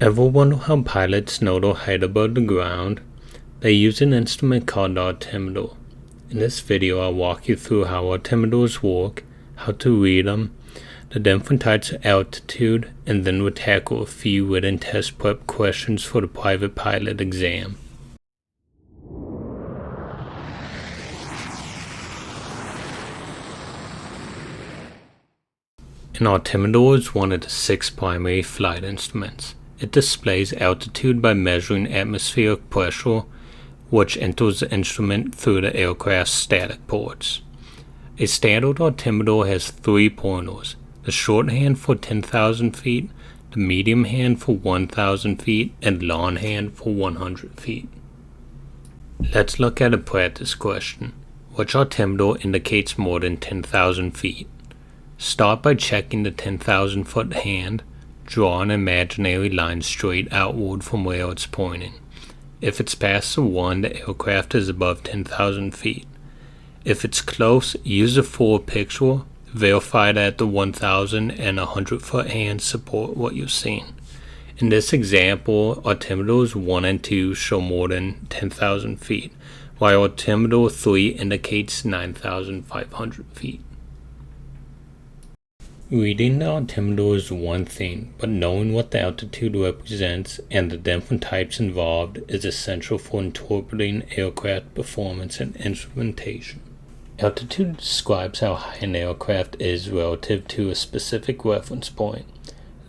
Ever wonder how pilots know the height above the ground? They use an instrument called the altimeter. In this video, I'll walk you through how altimeters work, how to read them, the different types of altitude, and then we'll tackle a few written test prep questions for the private pilot exam. An altimeter is one of the 6 primary flight instruments. It displays altitude by measuring atmospheric pressure, which enters the instrument through the aircraft's static ports. A standard altimeter has 3 pointers: the shorthand for 10,000 feet, the medium hand for 1,000 feet, and long hand for 100 feet. Let's look at a practice question. Which altimeter indicates more than 10,000 feet? Start by checking the 10,000 foot hand. Draw an imaginary line straight outward from where it's pointing. If it's past the 1, the aircraft is above 10,000 feet. If it's close, use a forward picture. Verify that the 1,000 and 100 foot hands support what you're seeing. In this example, altimeters 1 and 2 show more than 10,000 feet, while altimeter 3 indicates 9,500 feet. Reading the altimeter is one thing, but knowing what the altitude represents and the different types involved is essential for interpreting aircraft performance and instrumentation. Altitude describes how high an aircraft is relative to a specific reference point.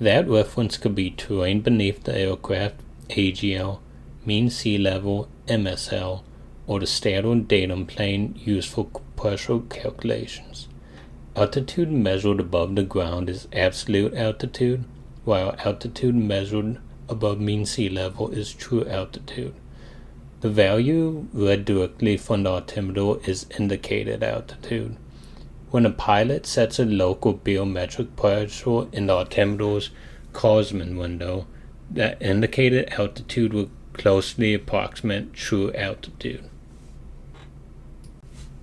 That reference could be terrain beneath the aircraft, AGL, mean sea level, MSL, or the standard datum plane used for pressure calculations. Altitude measured above the ground is absolute altitude, while altitude measured above mean sea level is true altitude. The value read directly from the altimeter is indicated altitude. When a pilot sets a local barometric pressure in the altimeter's Kármán window, the indicated altitude will closely approximate true altitude.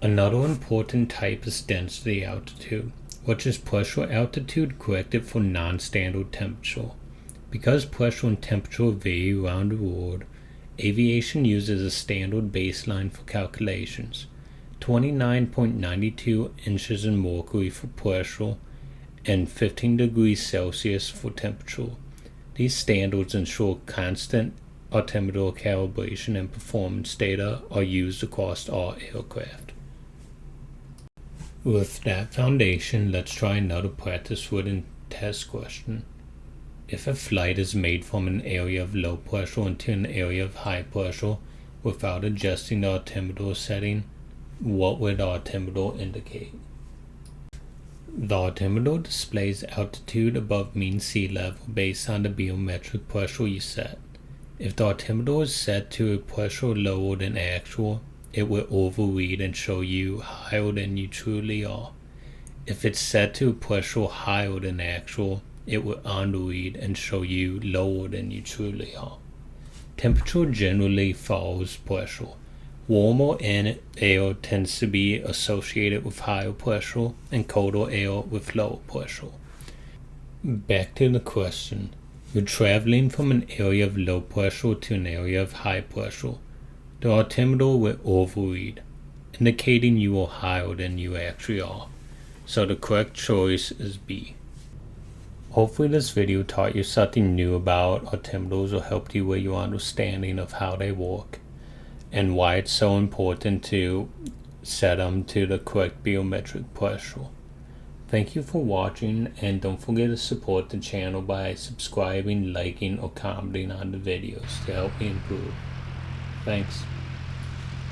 Another important type is density altitude, which is pressure altitude corrected for non-standard temperature. Because pressure and temperature vary around the world, aviation uses a standard baseline for calculations: 29.92 inches in mercury for pressure and 15 degrees Celsius for temperature. These standards ensure constant altimeter calibration and performance data are used across all aircraft. With that foundation, let's try another practice written test question. If a flight is made from an area of low pressure into an area of high pressure without adjusting the altimeter setting, what would the altimeter indicate? The altimeter displays altitude above mean sea level based on the barometric pressure you set. If the altimeter is set to a pressure lower than actual, it will overread and show you higher than you truly are. If it's set to a pressure higher than actual, it will underread and show you lower than you truly are. Temperature generally follows pressure. Warmer air tends to be associated with higher pressure and colder air with lower pressure. Back to the question. You're traveling from an area of low pressure to an area of high pressure. The altimeter will overread, indicating you are higher than you actually are. So the correct choice is B. Hopefully this video taught you something new about altimeters or helped you with your understanding of how they work and why it's so important to set them to the correct barometric pressure. Thank you for watching, and don't forget to support the channel by subscribing, liking, or commenting on the videos to help me improve. Thanks.